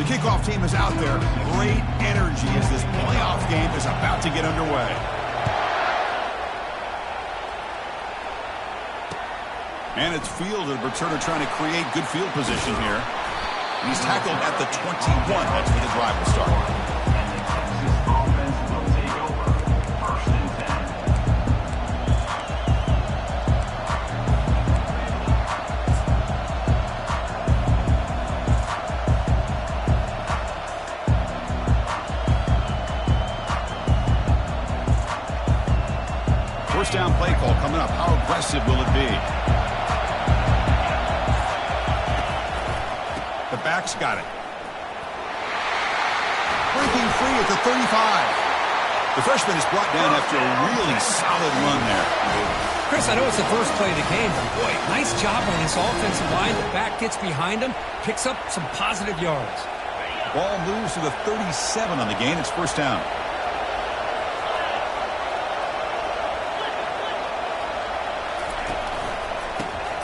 The kickoff team is out there. Great energy as this playoff game is about to get underway. And it's fielded. Returner trying to create good field position here. And he's tackled at the 21. That's where the drive will start. First down play call coming up. How aggressive will it be? The back's got it. Breaking free at the 35. The freshman is brought down after a really solid run there. Chris, I know it's the first play of the game, but boy, nice job on this offensive line. The back gets behind him, picks up some positive yards. Ball moves to the 37 on the gain. It's first down.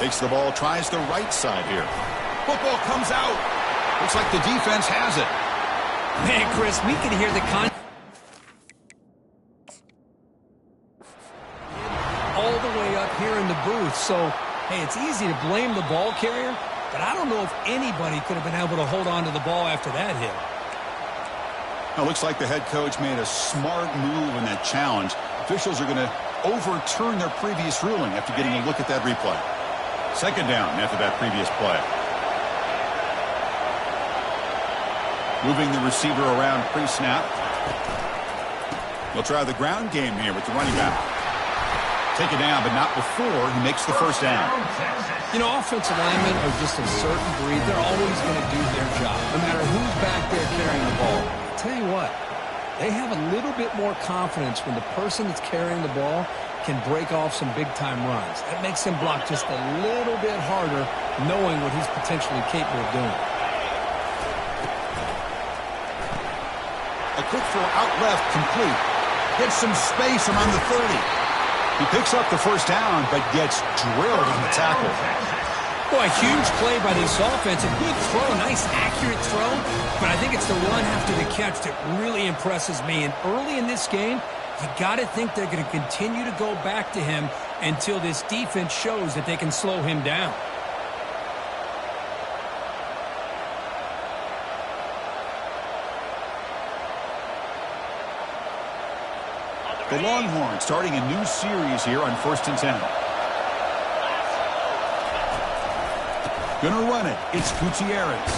Takes the ball, tries the right side here. Football comes out. Looks like the defense has it. Man, Chris, we can hear the all the way up here in the booth. So, hey, it's easy to blame the ball carrier, but I don't know if anybody could have been able to hold on to the ball after that hit. Now, looks like the head coach made a smart move in that challenge. Officials are going to overturn their previous ruling after getting a look at that replay. Second down after that previous play. Moving the receiver around pre-snap. They'll try the ground game here with the running back. Take it down, but not before he makes the first down. You know, offensive linemen are just a certain breed. They're always going to do their job, no matter who's back there carrying the ball. I'll tell you what, they have a little bit more confidence when the person that's carrying the ball can break off some big-time runs. That makes him block just a little bit harder, knowing what he's potentially capable of doing. A quick throw out left, complete. Gets some space around the 30. He picks up the first down, but gets drilled on the tackle. Boy, huge play by this offense. A good throw, nice accurate throw, but I think it's the run after the catch that really impresses me. And early in this game, you got to think they're going to continue to go back to him until this defense shows that they can slow him down. The Longhorns starting a new series here on 1st and 10. Gonna run it. It's Gutierrez.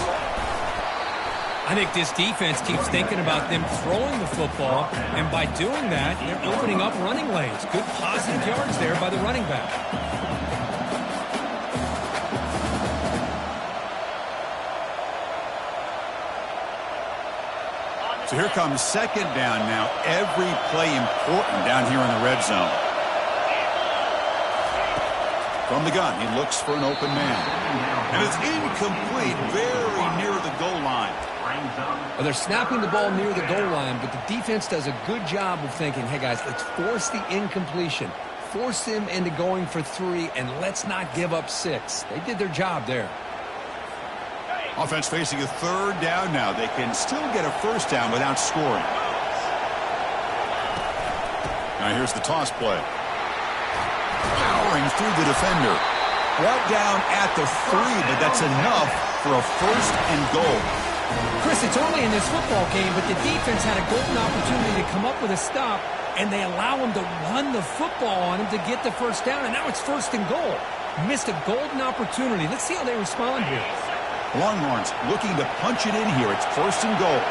I think this defense keeps thinking about them throwing the football, and by doing that, they're opening up running lanes. Good positive yards there by the running back. So here comes second down now. Every play important down here in the red zone. From the gun, he looks for an open man. And it's incomplete, very near the goal line. Well, they're snapping the ball near the goal line, but the defense does a good job of thinking, hey, guys, let's force the incompletion. Force them into going for 3, and let's not give up 6. They did their job there. Offense facing a third down now. They can still get a first down without scoring. Now here's the toss play. Powering through the defender. Brought down at the 3, but that's enough for a first and goal. Chris, it's early in this football game, but the defense had a golden opportunity to come up with a stop, and they allow him to run the football on him to get the first down, and now it's first and goal. Missed a golden opportunity. Let's see how they respond here. Longhorns looking to punch it in here. It's first and goal.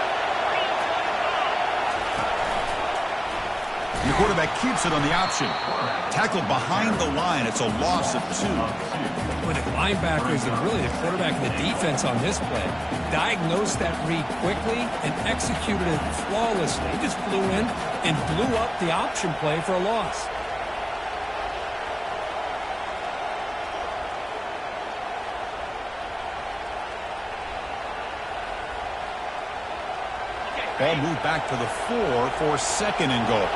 And the quarterback keeps it on the option. Tackled behind the line. It's a loss of 2. When the linebackers and really the quarterback and the defense on this play diagnosed that read quickly and executed it flawlessly. He just flew in and blew up the option play for a loss. Ball moved back to the 4 for second and goal.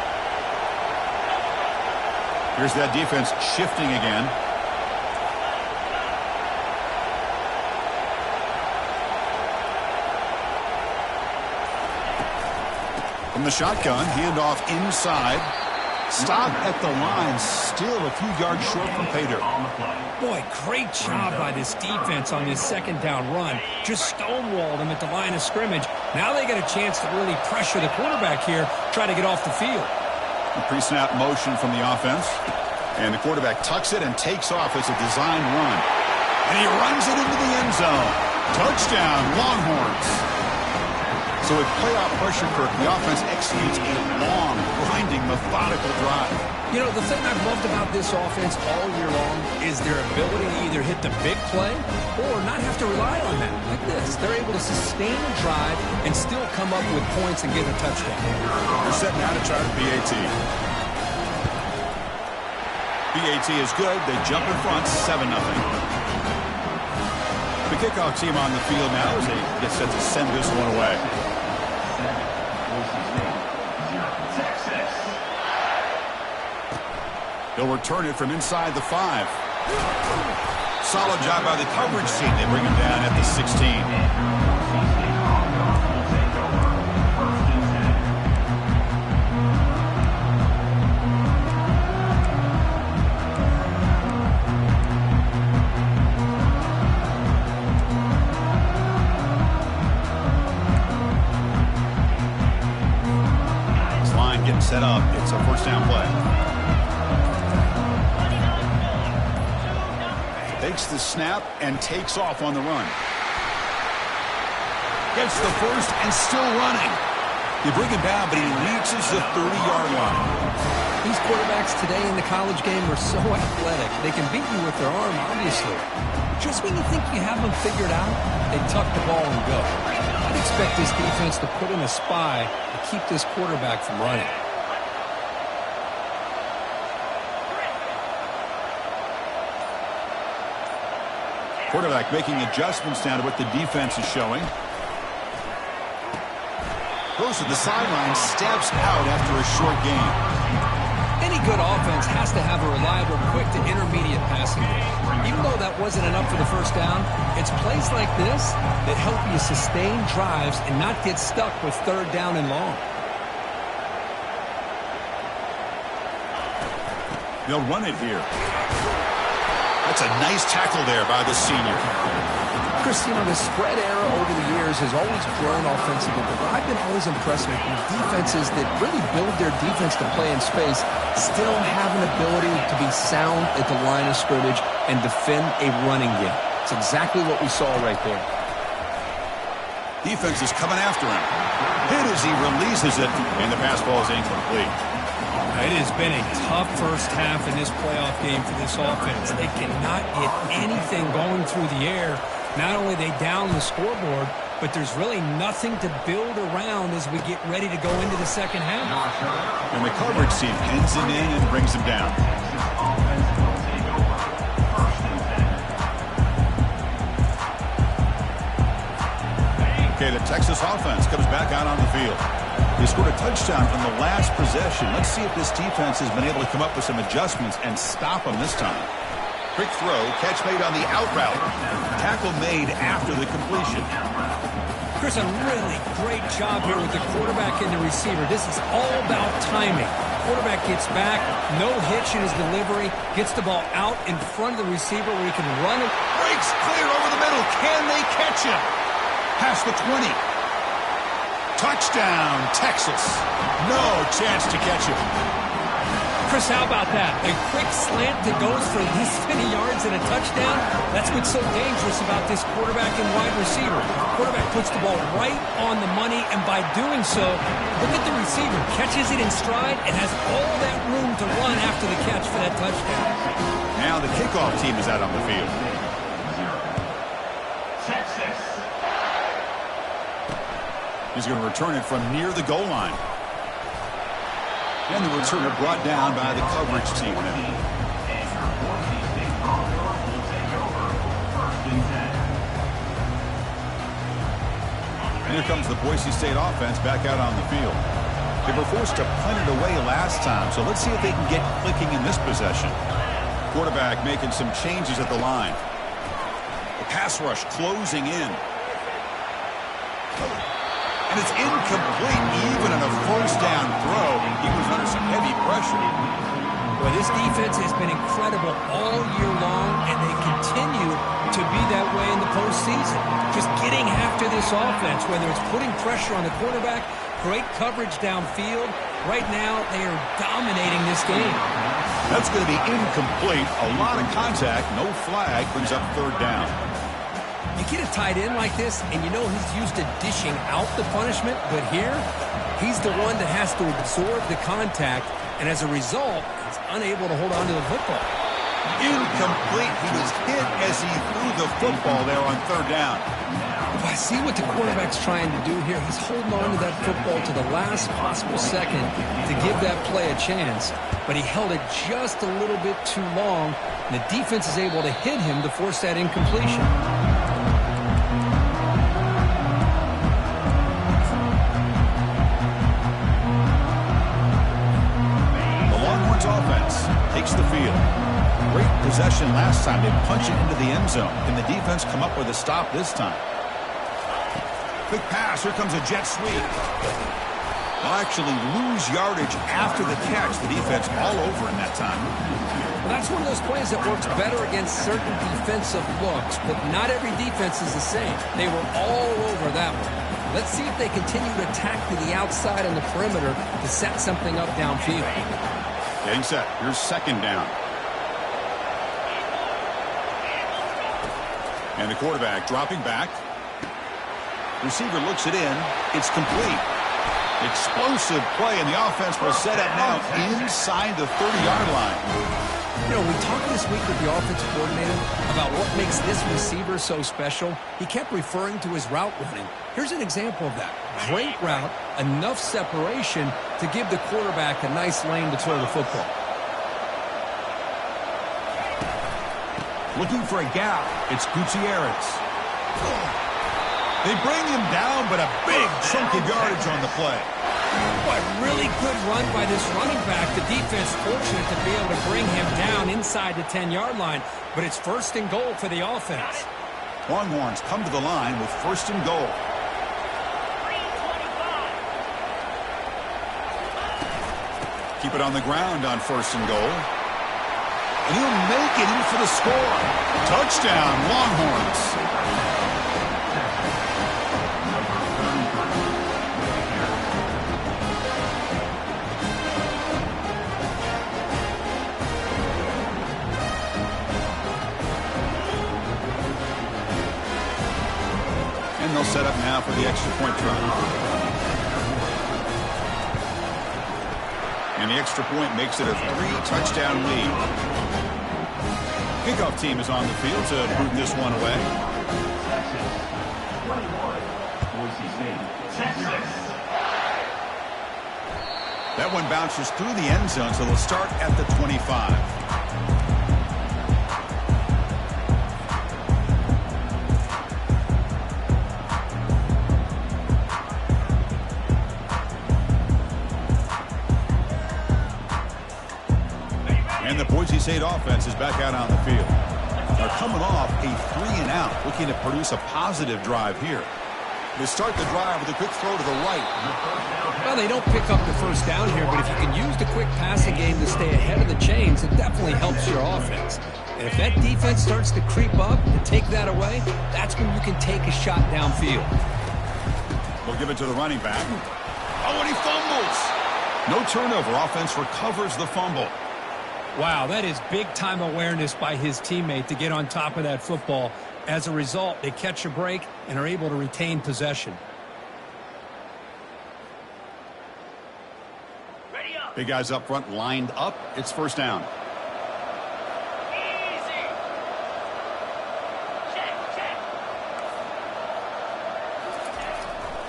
Here's that defense shifting again. From the shotgun, handoff inside. Stop at the line, still a few yards short from pay dirt. Boy, great job by this defense on this second down run. Just stonewalled him at the line of scrimmage. Now they get a chance to really pressure the quarterback here, try to get off the field. A pre-snap motion from the offense. And the quarterback tucks it and takes off as a design run. And he runs it into the end zone. Touchdown, Longhorns. So with playoff pressure, Kirk, the offense executes a long, grinding, methodical drive. You know, the thing I've loved about this offense all year long is their ability to either hit the big play or not have to rely on that. Like this, they're able to sustain a drive and still come up with points and get a touchdown. They're setting out to try to BAT. BAT is good. They jump in front, 7-0. The kickoff team on the field now as they get set to send this one away. They'll return it from inside the 5. Solid job by the coverage team. They bring him down at the 16. This line getting set up. It's a first down play. Takes the snap and takes off on the run. Gets the first and still running. You bring him down, but he reaches the 30-yard line. These quarterbacks today in the college game are so athletic. They can beat you with their arm, obviously. Just when you think you have them figured out, they tuck the ball and go. I'd expect this defense to put in a spy to keep this quarterback from running. Quarterback making adjustments down to what the defense is showing. Goes to the sideline, steps out after a short gain. Any good offense has to have a reliable, quick to intermediate passing game. Even though that wasn't enough for the first down, it's plays like this that help you sustain drives and not get stuck with third down and long. They'll run it here. That's a nice tackle there by the senior. Chris, you know, the spread era over the years has always grown offensively, but I've been always impressed with defenses that really build their defense to play in space, still have an ability to be sound at the line of scrimmage and defend a running game. It's exactly what we saw right there. Defense is coming after him. Hit as he releases it, and the pass ball is incomplete. It has been a tough first half in this playoff game for this offense. They cannot get anything going through the air. Not only they down the scoreboard, but there's really nothing to build around as we get ready to go into the second half. And the coverage team pins him in and brings him down. Okay, the Texas offense comes back out on the field. They scored a touchdown in the last possession. Let's see if this defense has been able to come up with some adjustments and stop them this time. Quick throw, catch made on the out route. Tackle made after the completion. Chris, a really great job here with the quarterback and the receiver. This is all about timing. Quarterback gets back, no hitch in his delivery, gets the ball out in front of the receiver where he can run it. Breaks clear over the middle. Can they catch him? Past the 20. Touchdown, Texas. No chance to catch him. Chris, how about that? A quick slant that goes for this many yards and a touchdown. That's what's so dangerous about this quarterback and wide receiver. Quarterback puts the ball right on the money, and by doing so, look at the receiver. Catches it in stride and has all that room to run after the catch for that touchdown. Now the kickoff team is out on the field. He's going to return it from near the goal line. And the returner brought down by the coverage team. And here comes the Boise State offense back out on the field. They were forced to punt it away last time, so let's see if they can get clicking in this possession. Quarterback making some changes at the line. The pass rush closing in. And it's incomplete even on a first down throw. He was under some heavy pressure. Well, this defense has been incredible all year long, and they continue to be that way in the postseason. Just getting after this offense, whether it's putting pressure on the quarterback, great coverage downfield. Right now, they are dominating this game. That's going to be incomplete. A lot of contact, no flag, brings up third down. You get a tight end like this, and you know he's used to dishing out the punishment, but here, he's the one that has to absorb the contact, and as a result, he's unable to hold on to the football. Incomplete. He was hit as he threw the football there on third down. I see what the quarterback's trying to do here. He's holding on to that football to the last possible second to give that play a chance, but he held it just a little bit too long, and the defense is able to hit him to force that incompletion. Offense takes the field. Great possession last time. They punch it into the end zone. Can the defense come up with a stop this time? Quick pass. Here comes a jet sweep. They'll actually lose yardage after the catch. The defense all over in that time. Well, that's one of those plays that works better against certain defensive looks, but not every defense is the same. They were all over that one. Let's see if they continue to attack to the outside on the perimeter to set something up downfield. Getting set. Here's second down. And the quarterback dropping back. Receiver looks it in. It's complete. Explosive play, and the offense will set up now inside the 30-yard line. You know, we talked this week with the offensive coordinator about what makes this receiver so special. He kept referring to his route running. Here's an example of that. Great route, enough separation to give the quarterback a nice lane to throw the football. Looking for a gap. It's Gutierrez. They bring him down, but a big chunk of yardage on the play. What really good run by this running back. The defense fortunate to be able to bring him down inside the 10-yard line, but it's first and goal for the offense. Longhorns come to the line with first and goal. Keep it on the ground on first and goal. And he'll make it in for the score. Touchdown, Longhorns. And they'll set up now for the extra point try. And the extra point makes it a 3-touchdown lead. Kickoff team is on the field to boot this one away. That one bounces through the end zone, so they'll start at the 25. And the Boise State offense is back out on the field. They're coming off a 3-and-out, looking to produce a positive drive here. They start the drive with a quick throw to the right. Well, they don't pick up the first down here, but if you can use the quick passing game to stay ahead of the chains, it definitely helps your offense. And if that defense starts to creep up and take that away, that's when you can take a shot downfield. We'll give it to the running back. Oh, and he fumbles. No turnover. Offense recovers the fumble. Wow, that is big-time awareness by his teammate to get on top of that football. As a result, they catch a break and are able to retain possession. Big guys up front lined up. It's first down. Easy. Check.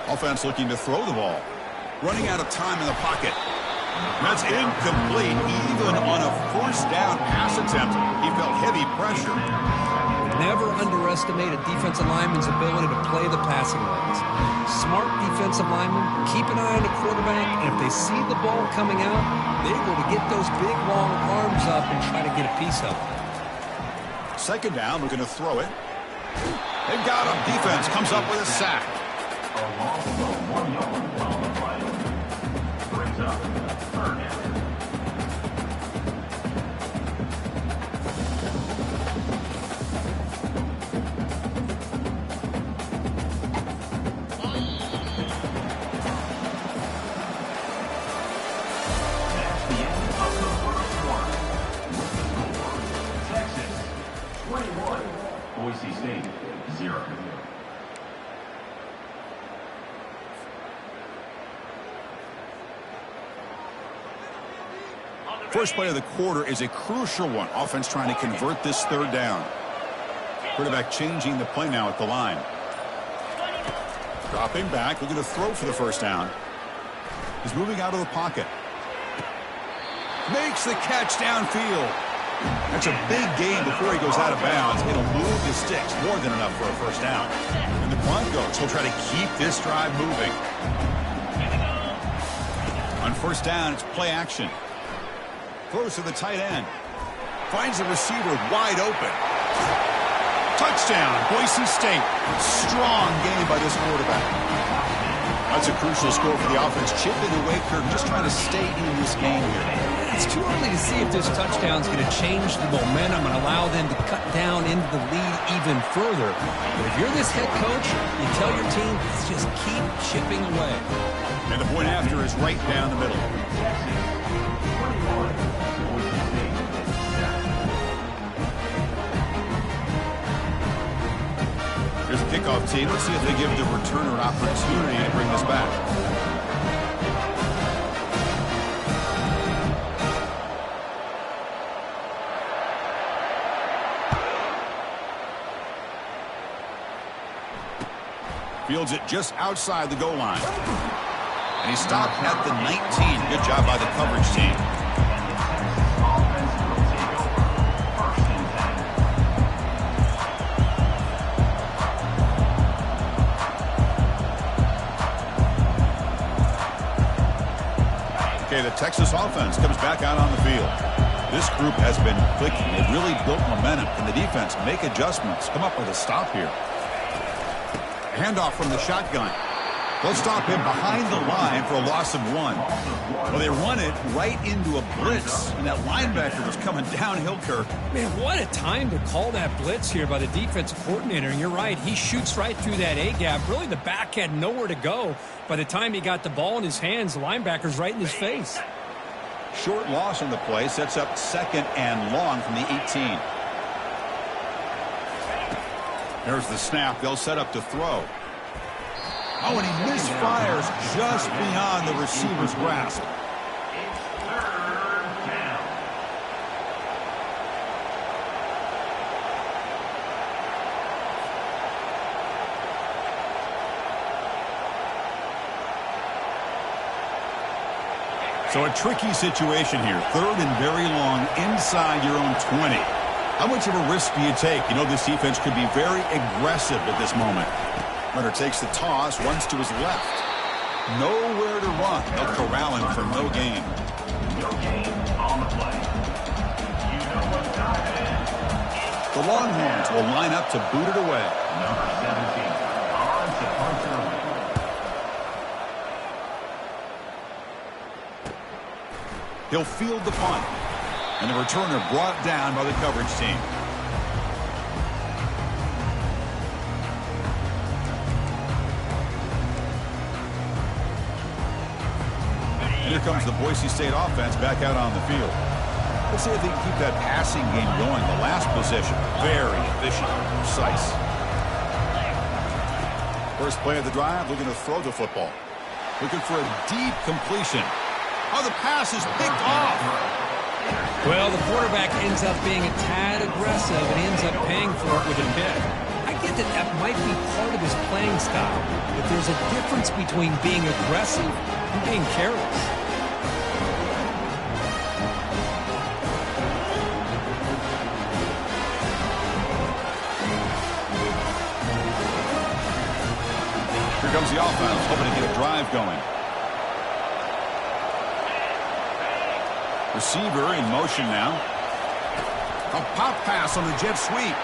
Offense looking to throw the ball. Running out of time in the pocket. That's incomplete. Even on a first down pass attempt, he felt heavy pressure. Never underestimate a defensive lineman's ability to play the passing lanes. Smart defensive linemen keep an eye on the quarterback, and if they see the ball coming out, they're able to get those big, long arms up and try to get a piece of it. Second down, we're going to throw it. They've got him. Defense comes up with a sack. Boise State, 0. First play of the quarter is a crucial one. Offense trying to convert this third down. Quarterback changing the play now at the line. Dropping back, looking to throw for the first down. He's moving out of the pocket. Makes the catch downfield. That's a big gain before he goes out of bounds. It'll move the sticks, more than enough for a first down. And the Broncos will try to keep this drive moving. On first down, it's play action. Throws to the tight end. Finds the receiver wide open. Touchdown, Boise State. Strong game by this quarterback. That's a crucial score for the offense. Chipping away, Kirk, just trying to stay in this game here. It's too early to see if this touchdown is going to change the momentum and allow them to cut down into the lead even further. But if you're this head coach, you tell your team, let's just keep chipping away. And the point after is right down the middle. Here's the kickoff team. Let's see if they give the returner an opportunity to bring this back. Fields it just outside the goal line. And he stopped at the 19. Good job by the coverage team. Okay, the Texas offense comes back out on the field. This group has been clicking. They've really built momentum. Can the defense make adjustments? Come up with a stop here. Handoff from the shotgun. They'll stop him behind the line for a loss of 1. Well, they run it right into a blitz, and that linebacker was coming downhill, Kirk. Man, what a time to call that blitz here by the defensive coordinator. And you're right, he shoots right through that A-gap. Really, the back had nowhere to go. By the time he got the ball in his hands, the linebacker's right in his face. Short loss on the play sets up 2nd and long from the 18. There's the snap. They'll set up to throw. Oh, and he misfires just beyond the receiver's grasp. So a tricky situation here. 3rd and very long inside your own 20. How much of a risk do you take? You know this defense could be very aggressive at this moment. Runner takes the toss, runs to his left. Nowhere to run. They'll corral him for no gain. No gain on the play. You know what time it is. The Longhorns will line up to boot it away. Number 17, on to punt early. He'll field the punt. And the returner brought down by the coverage team. And here comes the Boise State offense back out on the field. Let's see if they can keep that passing game going. The last possession, very efficient, precise. First play of the drive, looking to throw the football. Looking for a deep completion. Oh, the pass is picked off. Well, the quarterback ends up being a tad aggressive and ends up paying for it with a pick. I get that that might be part of his playing style, but there's a difference between being aggressive and being careless. Here comes the offense, hoping to get a drive going. Receiver in motion now. A pop pass on the jet sweep.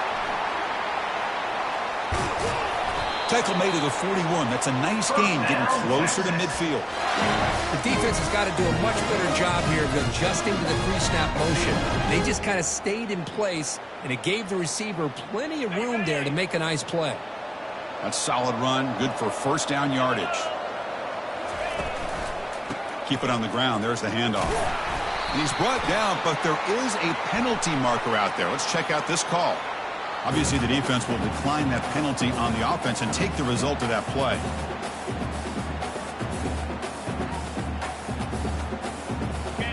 Tackle made at the 41. That's a nice gain, getting closer to midfield. The defense has got to do a much better job here of adjusting to the pre-snap motion. They just kind of stayed in place, and it gave the receiver plenty of room there to make a nice play. That's solid run, good for first down yardage. Keep it on the ground. There's the handoff. And he's brought down, but there is a penalty marker out there. Let's check out this call. Obviously, the defense will decline that penalty on the offense and take the result of that play.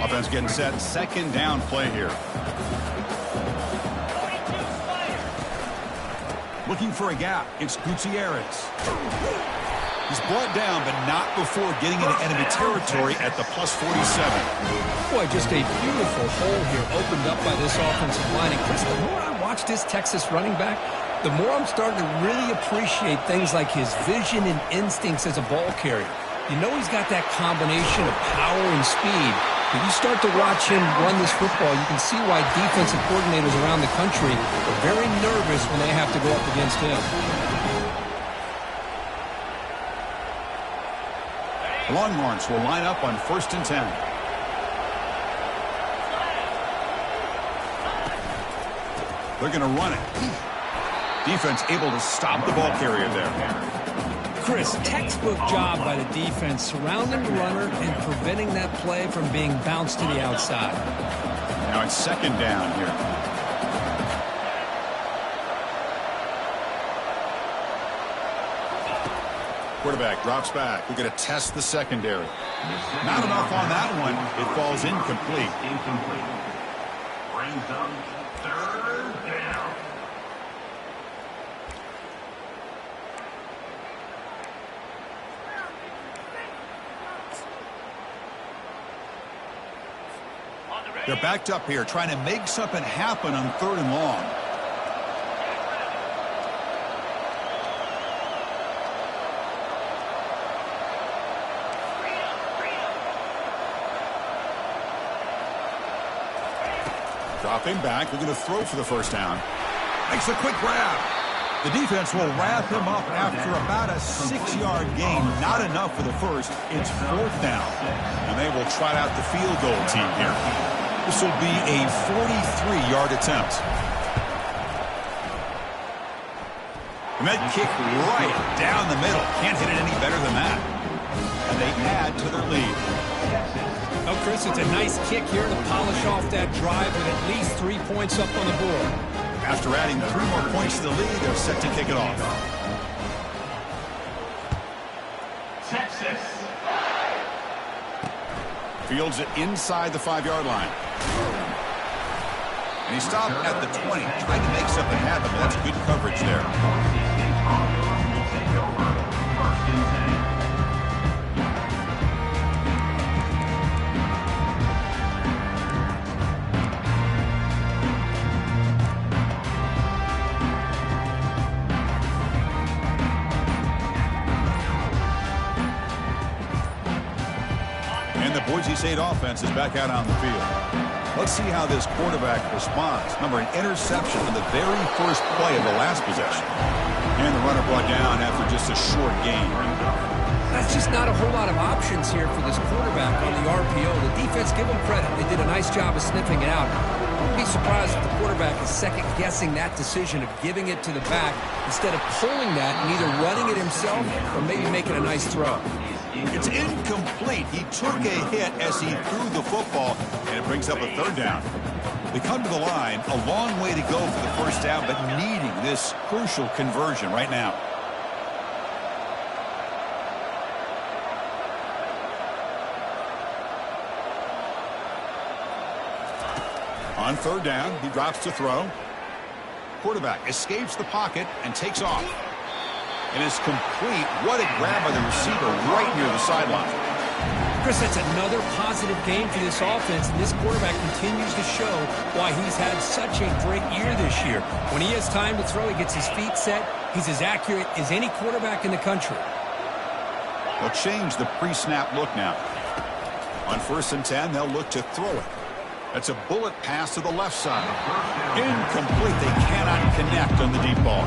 Offense getting set. Second down play here. Looking for a gap. It's Gutierrez. He's brought down, but not before getting into enemy territory at the plus 47. Boy, just a beautiful hole here opened up by this offensive line. And Chris, the more I watch this Texas running back, the more I'm starting to really appreciate things like his vision and instincts as a ball carrier. You know he's got that combination of power and speed. When you start to watch him run this football, you can see why defensive coordinators around the country are very nervous when they have to go up against him. The Longhorns will line up on 1st and 10. They're going to run it. Defense able to stop the ball carrier there. Chris, textbook job by the defense surrounding the runner and preventing that play from being bounced to the outside. Now it's second down here. Quarterback drops back. We're going to test the secondary. Not enough on that one. It falls incomplete. Brings up 3rd down. They're backed up here, trying to make something happen on 3rd and long. Dropping back. We're going to throw for the first down. Makes a quick grab. The defense will wrap him up after about a 6-yard gain. Not enough for the first. It's 4th down. And they will trot out the field goal team here. This will be a 43-yard attempt. And that kick right down the middle. Can't hit it any better than that. And they add to their lead. Oh, Chris, it's a nice kick here to polish off that drive with at least 3 points up on the board. After adding 3 more points to the lead, they're set to kick it off. Texas. Fields it inside the 5-yard line. And he stopped at the 20, trying to make something happen, but that's good coverage there. And the Boise State offense is back out on the field. Let's see how this quarterback responds. Remember, an interception on the very first play of the last possession. And the runner brought down after just a short gain. That's just not a whole lot of options here for this quarterback on the RPO. The defense, give them credit. They did a nice job of sniffing it out. I wouldn't be surprised if the quarterback is second-guessing that decision of giving it to the back instead of pulling that and either running it himself or maybe making a nice throw. It's incomplete. He took a hit as he threw the football, and it brings up a 3rd down. They come to the line, a long way to go for the first down, but needing this crucial conversion right now. On 3rd down, he drops to throw. Quarterback escapes the pocket and takes off. And it's complete. What a grab by the receiver right near the sideline. Chris, that's another positive game for this offense, and this quarterback continues to show why he's had such a great year this year. When he has time to throw, he gets his feet set. He's as accurate as any quarterback in the country. They'll change the pre-snap look now. On 1st and 10, they'll look to throw it. That's a bullet pass to the left side. Incomplete. They cannot connect on the deep ball.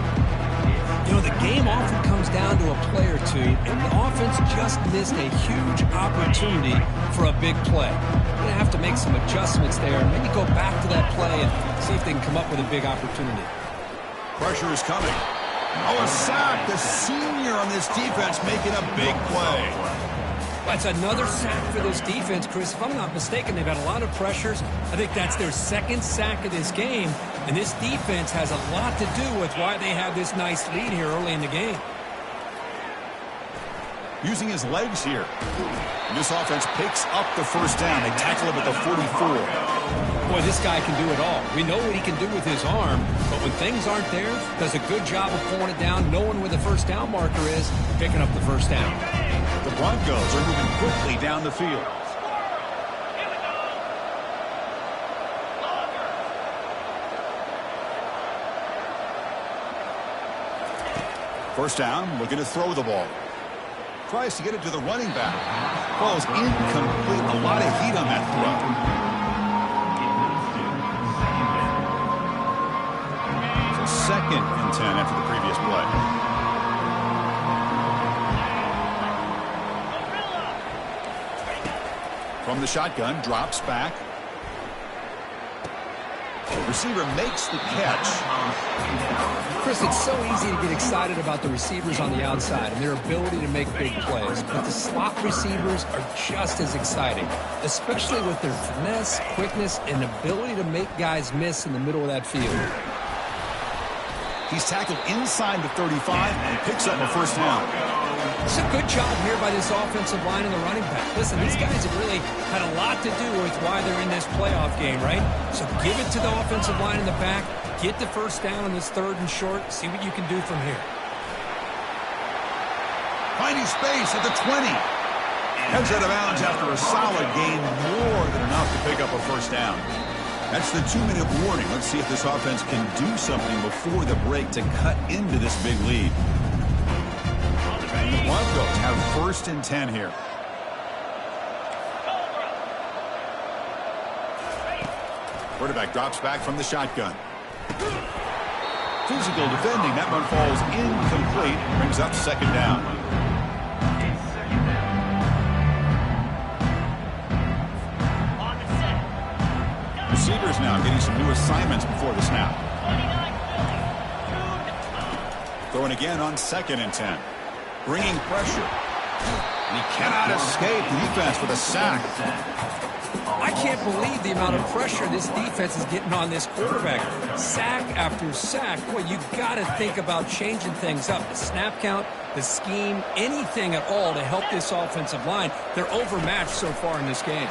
You know, the game often comes down to a play or two, and the offense just missed a huge opportunity for a big play. They're going to have to make some adjustments there and maybe go back to that play and see if they can come up with a big opportunity. Pressure is coming. Oh, a sack. The senior on this defense making a big play. That's another sack for this defense, Chris. If I'm not mistaken, they've had a lot of pressures. I think that's their second sack of this game. And this defense has a lot to do with why they have this nice lead here early in the game. Using his legs here. And this offense picks up the first down. They tackle him at the 44. Boy, this guy can do it all. We know what he can do with his arm, but when things aren't there, does a good job of pulling it down, knowing where the first down marker is, picking up the first down. The Broncos are moving quickly down the field. First down, looking to throw the ball. Tries to get it to the running back. Falls incomplete. A lot of heat on that throw. So 2nd and 10 after the previous play. From the shotgun, drops back. Receiver makes the catch. Chris, it's so easy to get excited about the receivers on the outside and their ability to make big plays, but the slot receivers are just as exciting, especially with their finesse, quickness, and ability to make guys miss in the middle of that field. He's tackled inside the 35 and picks up a first down. It's a good job here by this offensive line and the running back. Listen, these guys have really had a lot to do with why they're in this playoff game, right? So give it to the offensive line in the back. Get the first down on this 3rd and short. See what you can do from here. Finding space at the 20. Heads out of bounds after a solid gain, more than enough to pick up a first down. That's the 2-minute warning. Let's see if this offense can do something before the break to cut into this big lead. The Broncos have 1st and 10 here. Quarterback drops back from the shotgun. Physical defending. That one falls incomplete. Brings up 2nd down. Receivers now getting some new assignments before the snap. Throwing again on 2nd and 10. Bringing pressure. And he cannot escape the defense with a sack. I can't believe the amount of pressure this defense is getting on this quarterback. Sack after sack. Boy, you got to think about changing things up. The snap count, the scheme, anything at all to help this offensive line. They're overmatched so far in this game.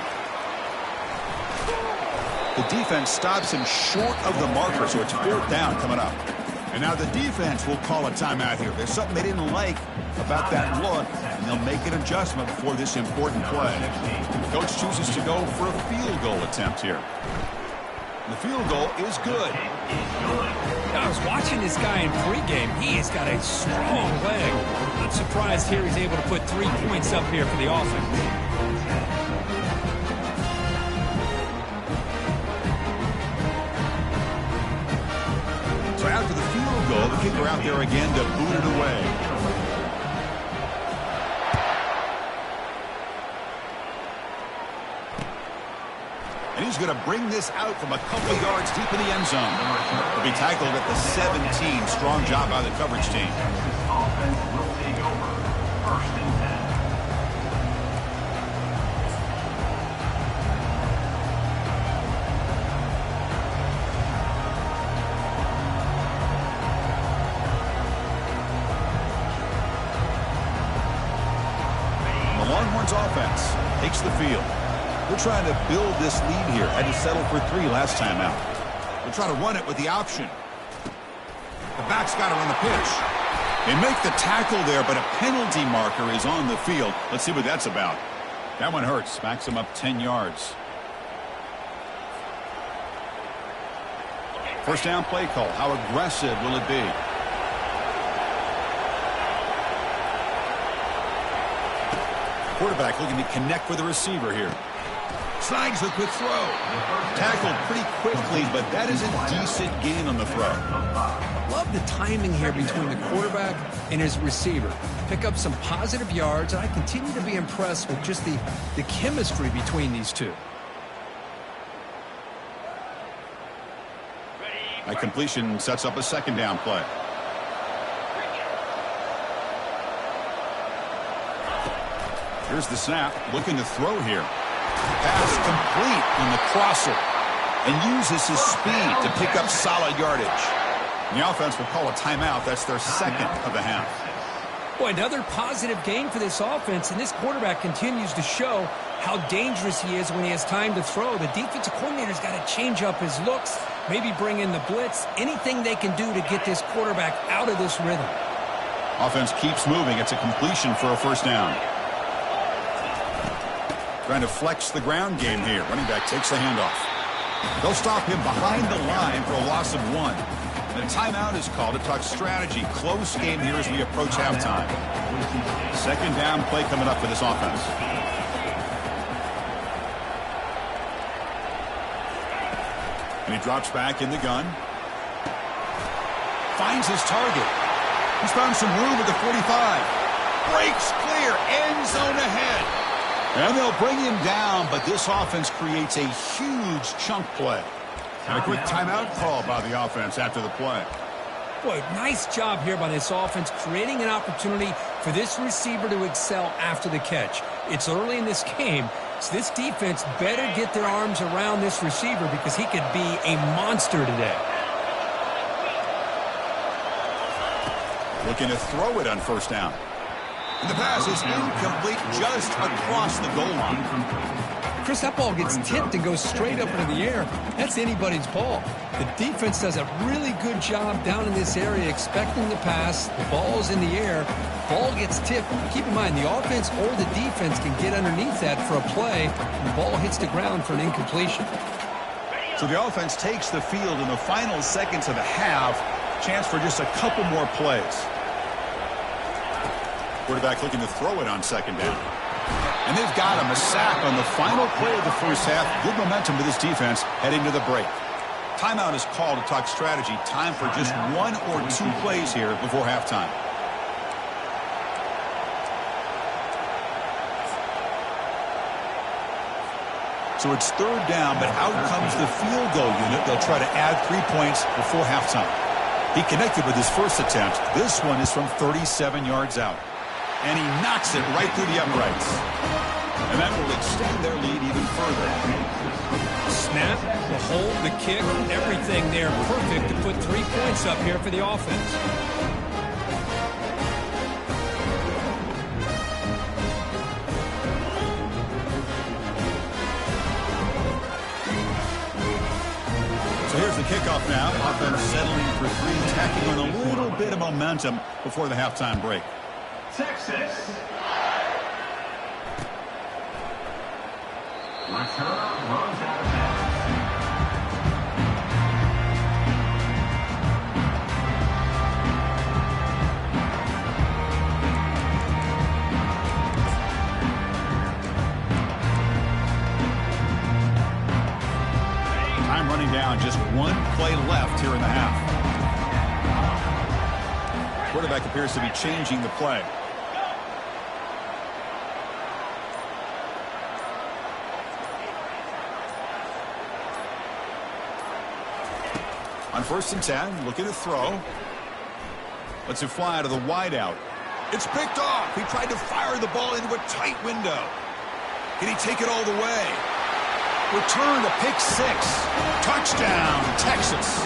The defense stops him short of the marker, so it's 4th down coming up. And now the defense will call a timeout here. There's something they didn't like about that look, and they'll make an adjustment before this important play. The coach chooses to go for a field goal attempt here. The field goal is good. I was watching this guy in pregame. He has got a strong leg. I'm surprised here he's able to put 3 points up here for the offense. So after the field goal, the kicker out there again to boot it away. And he's going to bring this out from a couple of yards deep in the end zone. He'll be tackled at the 17. Strong job by the coverage team. Offense will take over. 1st and 10. Offense takes the field. They're trying to build this lead here. Had to settle for 3 last time out. They're trying to run it with the option. The back's got it on the pitch. They make the tackle there, but a penalty marker is on the field. Let's see what that's about. That one hurts. Backs him up 10 yards. First down play call. How aggressive will it be? Quarterback looking to connect with the receiver here. Slides the quick throw. Tackled pretty quickly, but that is a decent gain on the throw. Love the timing here between the quarterback and his receiver. Pick up some positive yards, and I continue to be impressed with just the chemistry between these two. A completion sets up a second down play. Here's the snap, looking to throw here. Pass complete on the crosser, and uses his speed to pick up solid yardage. And the offense will call a timeout. That's their second of the half. Boy, another positive gain for this offense, and this quarterback continues to show how dangerous he is when he has time to throw. The defensive coordinator's got to change up his looks, maybe bring in the blitz, anything they can do to get this quarterback out of this rhythm. Offense keeps moving. It's a completion for a first down. Trying to flex the ground game here. Running back takes the handoff. They'll stop him behind the line for a loss of 1. And a timeout is called to talk strategy. Close game here as we approach halftime. Second down play coming up for this offense. And he drops back in the gun. Finds his target. He's found some room at the 45. Breaks clear. End zone ahead. And they'll bring him down, but this offense creates a huge chunk play. And a quick timeout call by the offense after the play. Boy, nice job here by this offense, creating an opportunity for this receiver to excel after the catch. It's early in this game, so this defense better get their arms around this receiver because he could be a monster today. Looking to throw it on first down. And the pass is incomplete just across the goal line. Chris, that ball gets tipped and goes straight up into the air. That's anybody's ball. The defense does a really good job down in this area expecting the pass. The ball's in the air. Ball gets tipped. Keep in mind, the offense or the defense can get underneath that for a play. And the ball hits the ground for an incompletion. So the offense takes the field in the final seconds of the half. Chance for just a couple more plays. Quarterback looking to throw it on second down. And they've got him a sack on the final play of the first half. Good momentum to this defense heading to the break. Timeout is called to talk strategy. Time for just 1 or 2 plays here before halftime. So it's third down, but out comes the field goal unit. They'll try to add 3 points before halftime. He connected with his first attempt. This one is from 37 yards out. And he knocks it right through the uprights. And that will extend their lead even further. Snap, the hold, the kick, everything there perfect to put 3 points up here for the offense. So here's the kickoff now. Offense settling for 3, tacking on a little bit of momentum before the halftime break. Texas. Return runs out of bounds. Time running down. Just 1 play left here in the half. Quarterback appears to be changing the play. On first and 10, looking to throw. Lets it fly out of the wideout. It's picked off. He tried to fire the ball into a tight window. Can he take it all the way? Return to pick 6. Touchdown, Texas.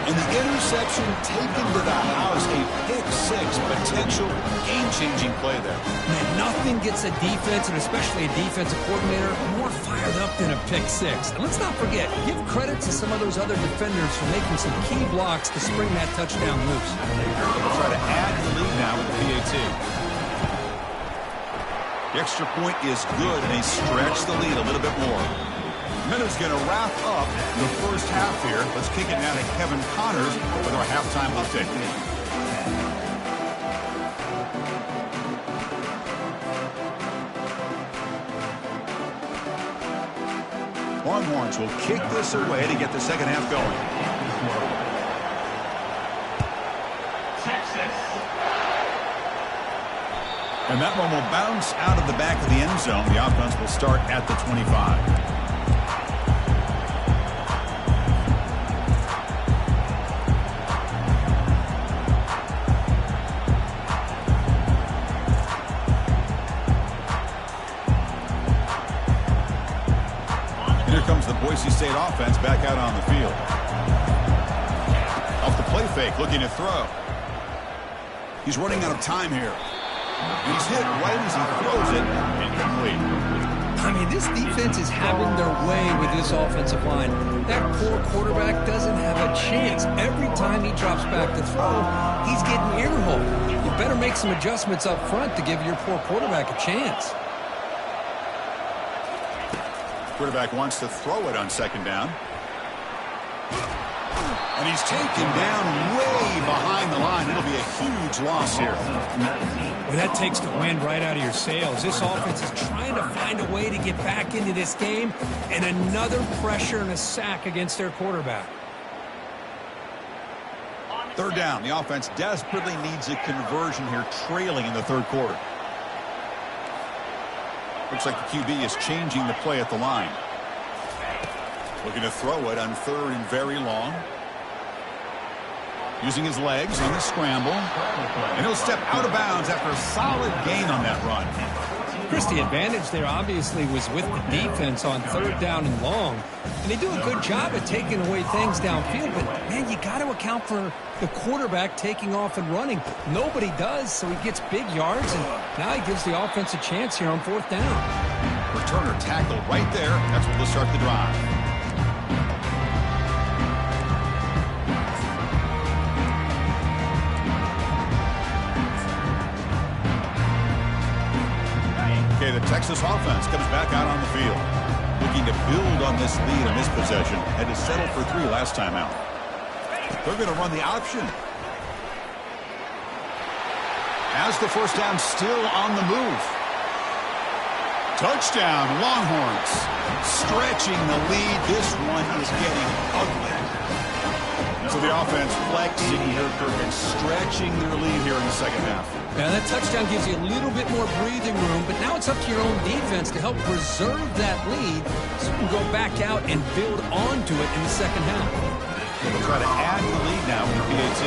And the interception taken to the house. A pick 6, potential game-changing play there. Man, nothing gets a defense, and especially a defensive coordinator, more fired up than a pick 6. And let's not forget, give credit to some of those other defenders for making some key blocks to spring that touchdown loose. They'll try to add to the lead now with the PAT. The extra point is good, and they stretch the lead a little bit more. Minute's going to wrap up the first half here. Let's kick it now to Kevin Connors with our halftime update. Longhorns will kick this away to get the second half going. Texas. And that one will bounce out of the back of the end zone. The offense will start at the 25. Here comes the Boise State offense back out on the field. Off the play fake, looking to throw. He's running out of time here. He's hit right as he throws it. Incomplete. I mean, this defense is having their way with this offensive line. That poor quarterback doesn't have a chance. Every time he drops back to throw, he's getting earholed. You better make some adjustments up front to give your poor quarterback a chance. Quarterback wants to throw it on second down. And he's taken down way behind the line. It'll be a huge loss here. Well, that takes the wind right out of your sails. This offense is trying to find a way to get back into this game, and another pressure and a sack against their quarterback. Third down. The offense desperately needs a conversion here, trailing in the third quarter. Looks like the QB is changing the play at the line. Looking to throw it on third and very long. Using his legs on the scramble. And he'll step out of bounds after a solid gain on that run. Chris, the advantage there obviously was with the defense on third down and long. And they do a good job at taking away things downfield. But, man, you got to account for the quarterback taking off and running. Nobody does, so he gets big yards. And now he gives the offense a chance here on fourth down. Returner tackle right there. That's what will start the drive. Okay, the Texas offense comes back out on the field. Looking to build on this lead on this possession. Had to settle for 3 last time out. They're going to run the option. As the first down still on the move. Touchdown, Longhorns. Stretching the lead. This one is getting ugly. So the offense flexing here, Kirk, and stretching their lead here in the second half. Now that touchdown gives you a little bit more breathing room, but now it's up to your own defense to help preserve that lead so you can go back out and build onto it in the second half. They'll try to add the lead now in the PAT.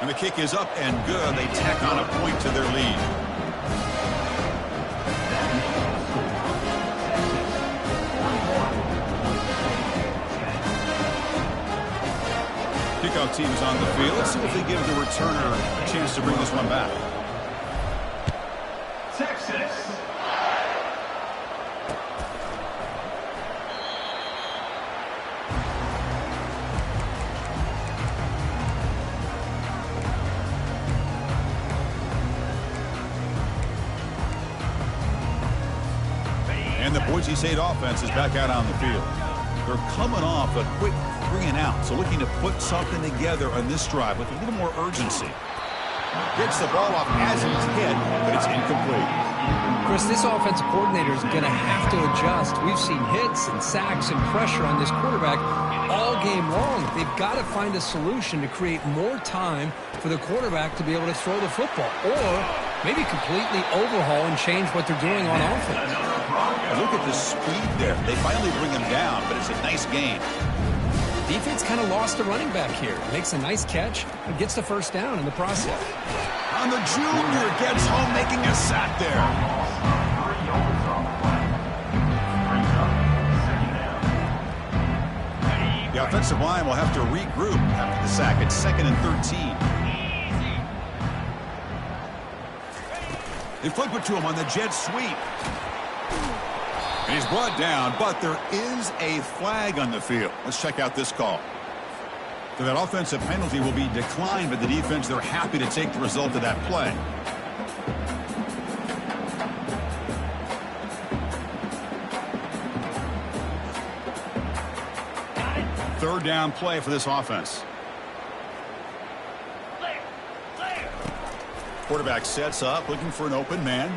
And the kick is up and good. They tack on a point to their lead. Kickoff team is on the field. Let's see if they give the returner a chance to bring this one back. Texas. And the Boise State offense is back out on the field. They're coming off a quick 3 and out, so looking to put something together on this drive with a little more urgency. Gets the ball off as he's hit, but it's incomplete. Chris, this offensive coordinator is going to have to adjust. We've seen hits and sacks and pressure on this quarterback all game long. They've got to find a solution to create more time for the quarterback to be able to throw the football, or maybe completely overhaul and change what they're doing on offense. Look at the speed there. They finally bring him down, but it's a nice gain. Defense kind of lost the running back here. Makes a nice catch and gets the first down in the process. On the junior, gets home, making a sack there. The offensive line will have to regroup after the sack. It's 2nd and 13. They flip it to him on the jet sweep. And he's brought down, but there is a flag on the field. Let's check out this call. So that offensive penalty will be declined by the defense. They're happy to take the result of that play. Third down play for this offense. Quarterback sets up, looking for an open man.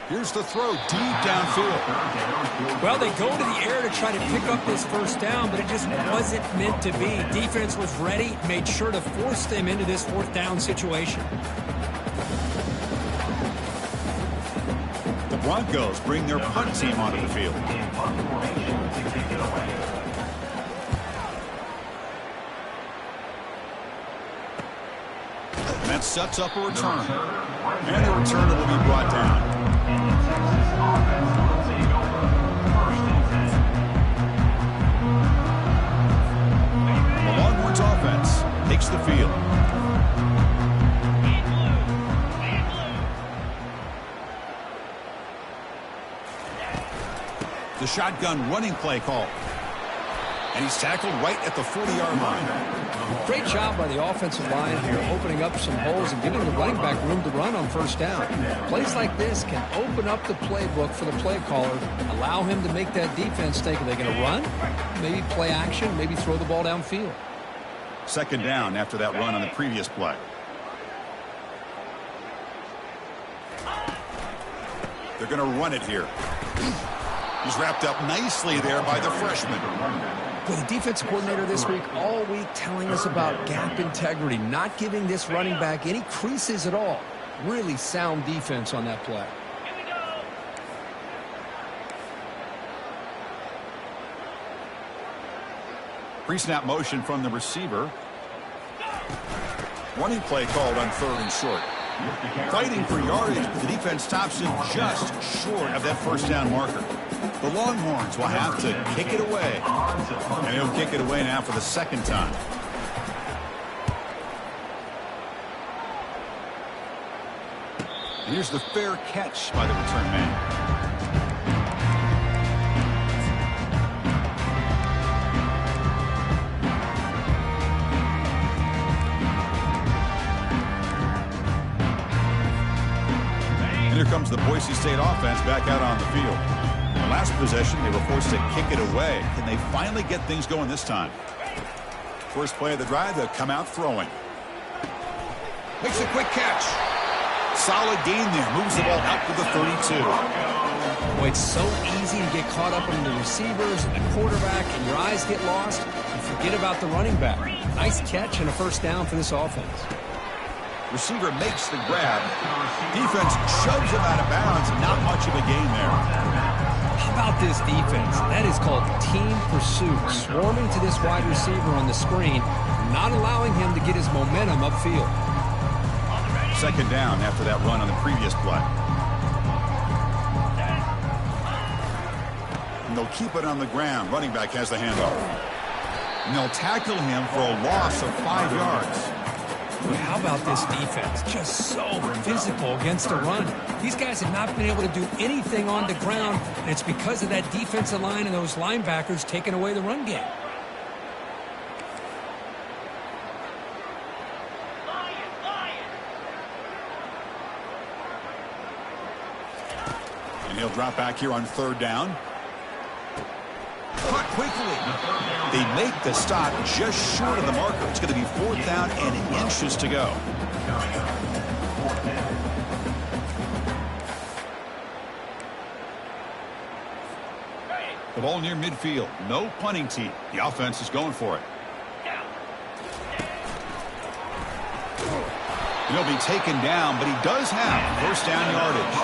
Here's the throw deep downfield. Well, they go to the air to try to pick up this first down, but it just wasn't meant to be. Defense was ready, made sure to force them into this fourth down situation. The Broncos bring their punt team onto the field. And that sets up a return. And the returner will be brought down. The Longhorns offense takes the field. The shotgun running play call. And he's tackled right at the 40-yard line. Great job by the offensive line here, opening up some holes and giving the running back room to run on first down. Plays like this can open up the playbook for the play caller, allow him to make that defense think, are they going to run? Maybe play action, maybe throw the ball downfield. Second down after that run on the previous play. They're going to run it here. He's wrapped up nicely there by the freshman. Well, the defensive coordinator this week, all week telling us about gap integrity, not giving this running back any creases at all. Really sound defense on that play. Pre-snap motion from the receiver. Running play called on third and short. Fighting for yardage, but the defense stops him just short of that first down marker. The Longhorns will have to kick it away. And he'll kick it away now for the second time. And here's the fair catch by the return man. And here comes the Boise State offense back out on the field. The last possession, they were forced to kick it away. Can they finally get things going this time? First play of the drive, they'll come out throwing. Makes a quick catch. Solid gain there. Moves the ball out to the 32. Boy, it's so easy to get caught up in the receivers and the quarterback, and your eyes get lost. You forget about the running back. Nice catch and a first down for this offense. Receiver makes the grab. Defense shoves him out of bounds. Not much of a gain there. How about this defense? That is called team pursuit. Swarming to this wide receiver on the screen, not allowing him to get his momentum upfield. Second down after that run on the previous play. And they'll keep it on the ground. Running back has the handoff. And they'll tackle him for a loss of 5 yards. How about this defense? Just so physical against the run. These guys have not been able to do anything on the ground, and it's because of that defensive line and those linebackers taking away the run game. And he'll drop back here on third down. Caught quickly. They make the stop just short of the marker. It's going to be fourth down and inches to go. The ball near midfield. No punting team. The offense is going for it. He'll be taken down, but he does have first down yardage.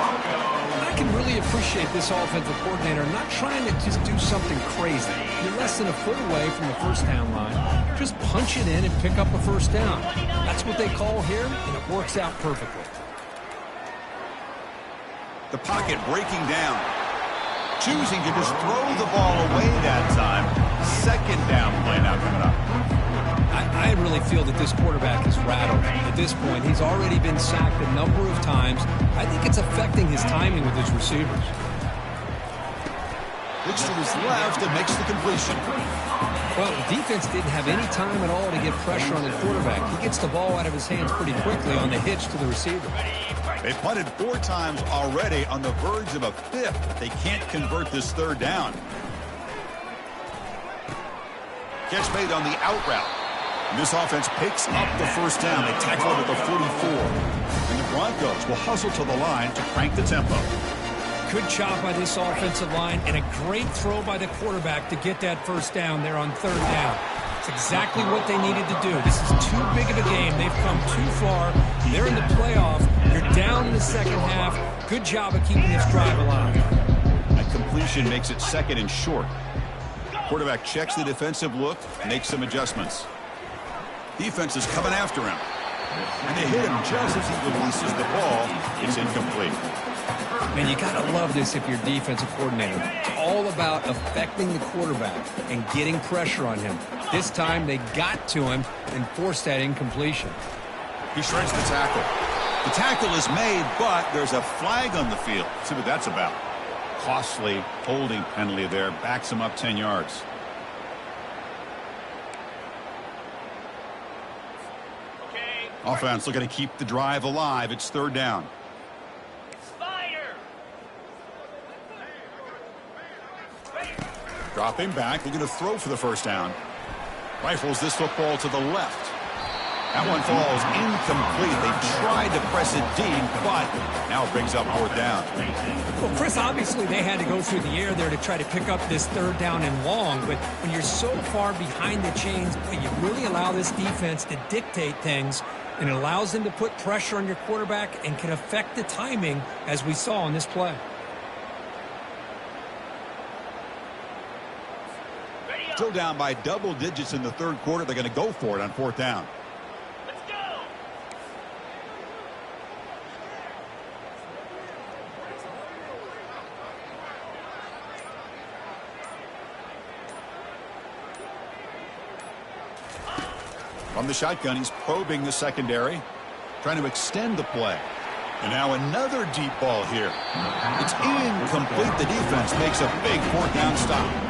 I can really appreciate this offensive coordinator not trying to just do something crazy. You're less than a foot away from the first down line. Just punch it in and pick up a first down. That's what they call here, and it works out perfectly. The pocket breaking down. Choosing to just throw the ball away that time. Second down play now coming up. I really feel that this quarterback is rattled. At this point, he's already been sacked a number of times. I think it's affecting his timing with his receivers. Looks to his left and makes the completion. Well, the defense didn't have any time at all to get pressure on the quarterback. He gets the ball out of his hands pretty quickly on the hitch to the receiver. They punted 4 times already, on the verge of a 5th. They can't convert this third down. Catch made on the out route. And this offense picks up the first down. They tackle it at the 44. And the Broncos will hustle to the line to crank the tempo. Good job by this offensive line and a great throw by the quarterback to get that first down there on third down. It's exactly what they needed to do. This is too big of a game. They've come too far. They're in the playoff. You're down in the second half. Good job of keeping this drive alive. That completion makes it second and short. Quarterback checks the defensive look, makes some adjustments. Defense is coming after him. And they hit him just as he releases the ball. It's incomplete. Man, you got to love this if you're a defensive coordinator. It's all about affecting the quarterback and getting pressure on him. This time, they got to him and forced that incompletion. He shreds the tackle. The tackle is made, but there's a flag on the field. See what that's about. Costly holding penalty there. Backs him up 10 yards. Offense looking to keep the drive alive. It's third down. Dropping back, looking to throw for the first down. Rifles this football to the left. That one falls incomplete. They tried to press it deep, but now it brings up fourth down. Well, Chris, obviously they had to go through the air there to try to pick up this third down and long, but when you're so far behind the chains, boy, you really allow this defense to dictate things, and it allows them to put pressure on your quarterback and can affect the timing, as we saw in this play. Still down by double digits in the third quarter. They're going to go for it on fourth down. Let's go. From the shotgun, he's probing the secondary, trying to extend the play. And now another deep ball here. It's incomplete. The defense makes a big fourth down stop.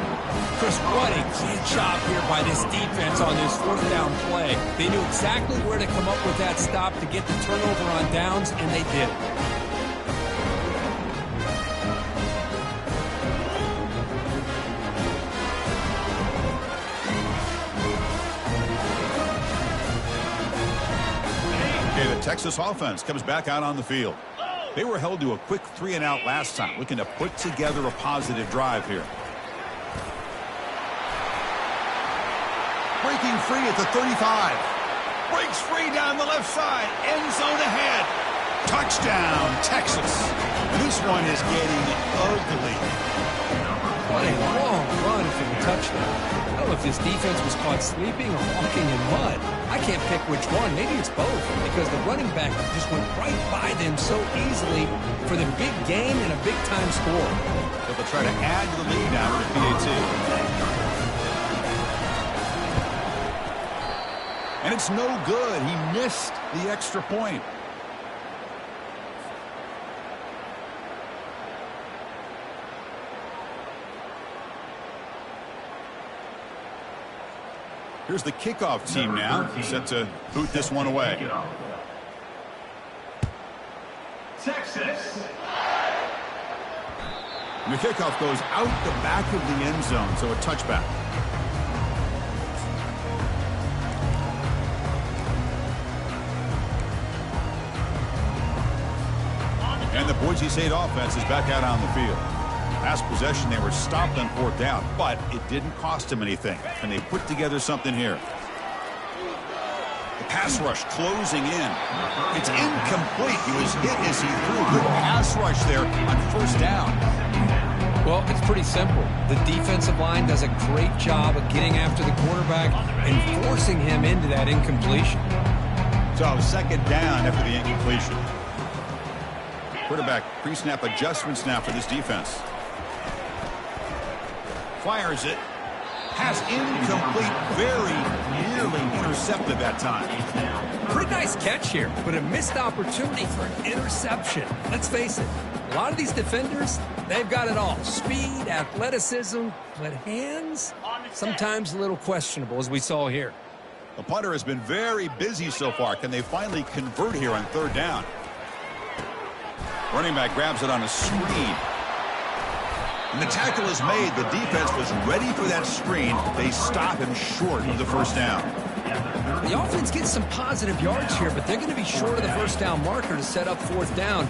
Chris, what a great job here by this defense on this fourth down play. They knew exactly where to come up with that stop to get the turnover on downs, and they did it. Okay, the Texas offense comes back out on the field. They were held to a quick 3-and-out last time, looking to put together a positive drive here. Breaking free at the 35. Breaks free down the left side. End zone ahead. Touchdown, Texas. And this one is getting ugly. What a long run for the touchdown. I don't know if this defense was caught sleeping or walking in mud. I can't pick which one. Maybe it's both, because the running back just went right by them so easily for the big gain and a big-time score. But they'll try to add to the lead now with the PAT. And it's no good. He missed the extra point. Here's the kickoff team now, set to boot this one away. Texas. And the kickoff goes out the back of the end zone, so a touchback. And the Boise State offense is back out on the field. Last possession, they were stopped on fourth down, but it didn't cost them anything. And they put together something here. The pass rush closing in. It's incomplete. He was hit as he threw. Good pass rush there on first down. Well, it's pretty simple. The defensive line does a great job of getting after the quarterback and forcing him into that incompletion. So second down after the incompletion. Quarterback pre-snap adjustments now for this defense. Fires it. Pass incomplete. Very nearly intercepted that time. Pretty nice catch here, but a missed opportunity for an interception. Let's face it, a lot of these defenders, they've got it all. Speed, athleticism, but hands, sometimes a little questionable, as we saw here. The punter has been very busy so far. Can they finally convert here on third down? Running back grabs it on a screen. And the tackle is made. The defense was ready for that screen. They stop him short of the first down. The offense gets some positive yards here, but they're going to be short of the first down marker to set up fourth down.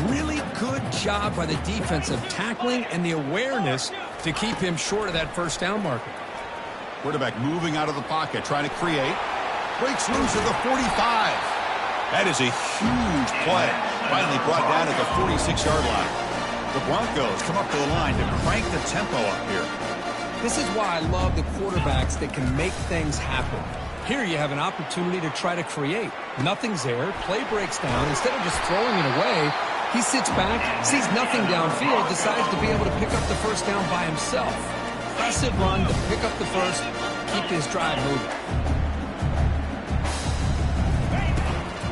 Really good job by the defense of tackling and the awareness to keep him short of that first down marker. Quarterback moving out of the pocket, trying to create. Breaks loose at the 45. That is a huge play. Finally brought down at the 46-yard line. The Broncos come up to the line to crank the tempo up here. This is why I love the quarterbacks that can make things happen. Here you have an opportunity to try to create. Nothing's there. Play breaks down. Instead of just throwing it away, he sits back, sees nothing downfield, decides to be able to pick up the first down by himself. Impressive run to pick up the first, keep his drive moving.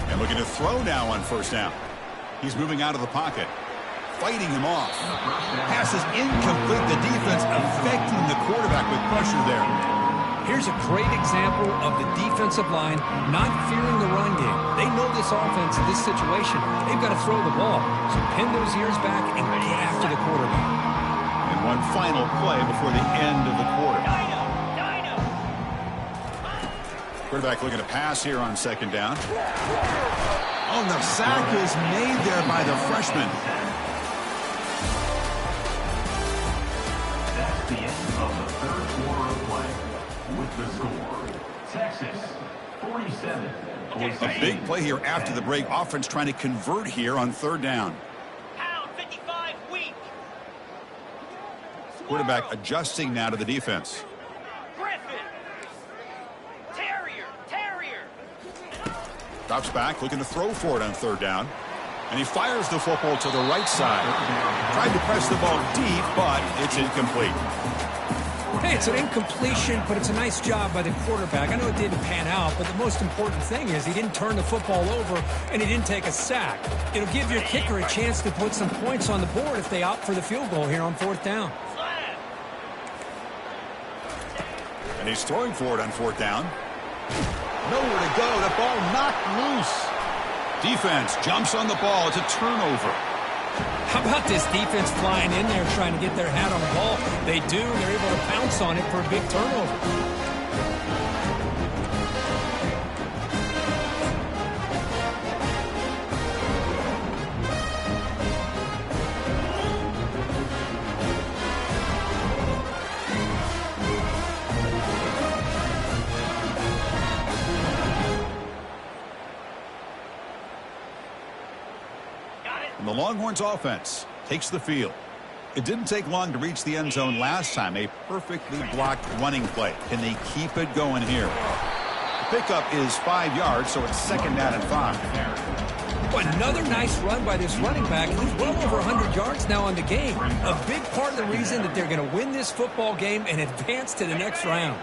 And looking to throw now on first down. He's moving out of the pocket, fighting him off. Pass is incomplete. The defense affecting the quarterback with pressure there. Here's a great example of the defensive line not fearing the run game. They know this offense in this situation. They've got to throw the ball. So pin those ears back and get after the quarterback. And one final play before the end of the quarter. Quarterback looking to pass here on second down. Oh, the sack is made there by the freshman. That's the end of the third quarter of play. With the score, Texas 47. A big play here after the break. Offense trying to convert here on third down. Pound 55 weak. Quarterback adjusting now to the defense. Griffin. Terrier. Drops back, looking to throw for it on third down. And he fires the football to the right side. Tried to press the ball deep, but it's incomplete. Hey, it's an incompletion, but it's a nice job by the quarterback. I know it didn't pan out, but the most important thing is he didn't turn the football over and he didn't take a sack. It'll give your kicker a chance to put some points on the board if they opt for the field goal here on fourth down. And he's throwing for it on fourth down. Nowhere to go. The ball knocked loose. Defense jumps on the ball. It's a turnover. How about this defense flying in there trying to get their hat on the ball? They do, and they're able to pounce on it for a big turnover. The Longhorns offense takes the field. It didn't take long to reach the end zone last time. A perfectly blocked running play. Can they keep it going here? The pickup is 5 yards, so it's second down and 5. Well, another nice run by this running back. He's well over 100 yards now on the game. A big part of the reason that they're going to win this football game and advance to the next round.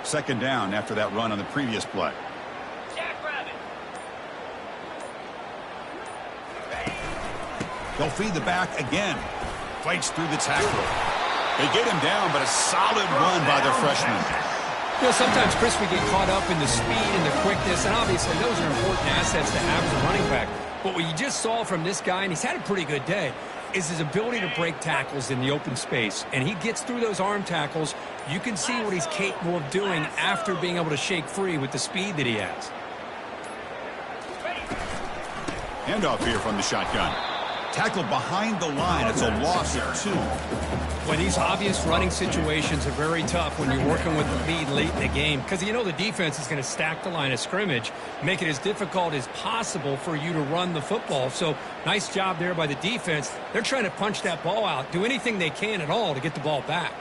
Second down after that run on the previous play. They'll feed the back again. Fights through the tackle. They get him down, but a solid run by their freshman. You know, sometimes, Chris, we get caught up in the speed and the quickness, and obviously those are important assets to have as a running back. But what you just saw from this guy, and he's had a pretty good day, is his ability to break tackles in the open space. And he gets through those arm tackles. You can see what he's capable of doing after being able to shake free with the speed that he has. Handoff here from the shotgun. Tackle behind the line. It's a loss of 2. Well, these obvious running situations are very tough when you're working with the lead late in the game because you know the defense is going to stack the line of scrimmage, make it as difficult as possible for you to run the football. So nice job there by the defense. They're trying to punch that ball out, do anything they can at all to get the ball back.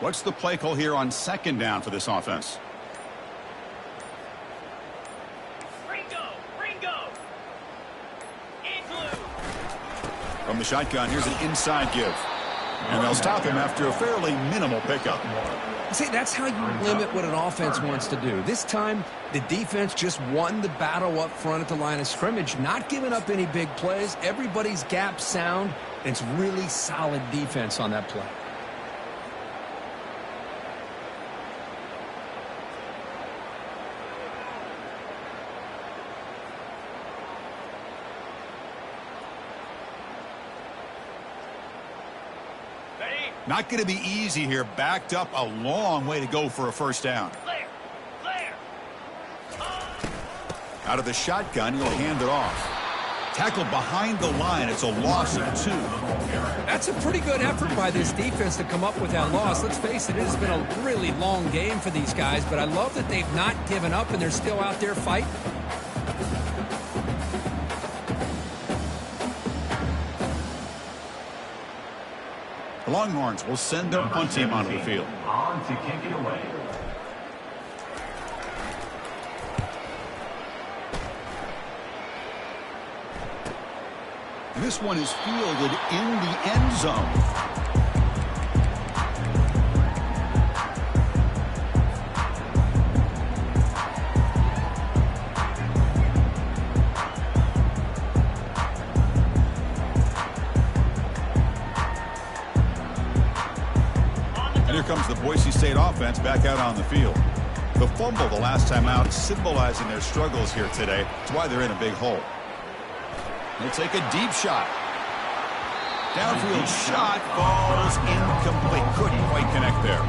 What's the play call here on second down for this offense? Ringo. From the shotgun, here's an inside give. And they'll stop him after a fairly minimal pickup. See, that's how you limit what an offense wants to do. This time, the defense just won the battle up front at the line of scrimmage, not giving up any big plays. Everybody's gap sound, and it's really solid defense on that play. Not going to be easy here. Backed up a long way to go for a first down. Clear. Clear. Out of the shotgun, he'll hand it off. Tackled behind the line. It's a loss of 2. That's a pretty good effort by this defense to come up with that loss. Let's face it, it has been a really long game for these guys, but I love that they've not given up and they're still out there fighting. The Longhorns will send their punt team onto the field. On to kick it away. This one is fielded in the end zone. And here comes the Boise State offense back out on the field. The fumble the last time out, symbolizing their struggles here today. That's why they're in a big hole. They'll take a deep shot. Downfield shot falls incomplete. Couldn't quite connect there.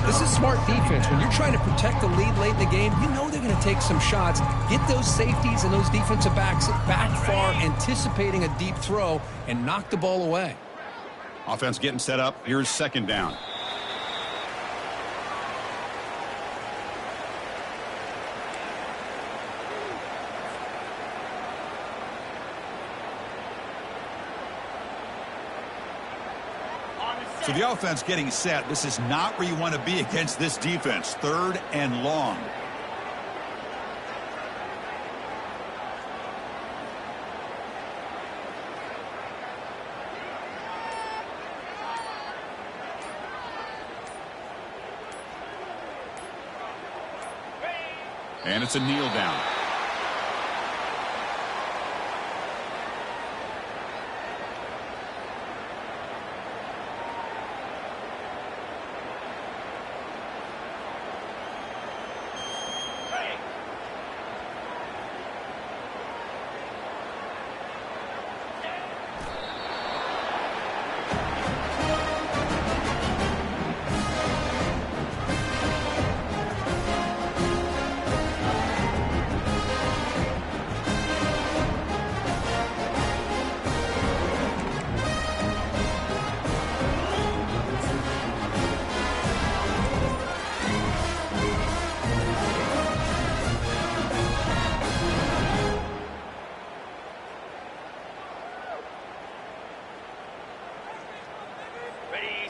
This is smart defense. When you're trying to protect the lead late in the game, you know they're going to take some shots. Get those safeties and those defensive backs back far, anticipating a deep throw, and knock the ball away. Offense getting set up. Here's second down. So the offense getting set. This is not where you want to be against this defense. 3rd and long. And it's a kneel down.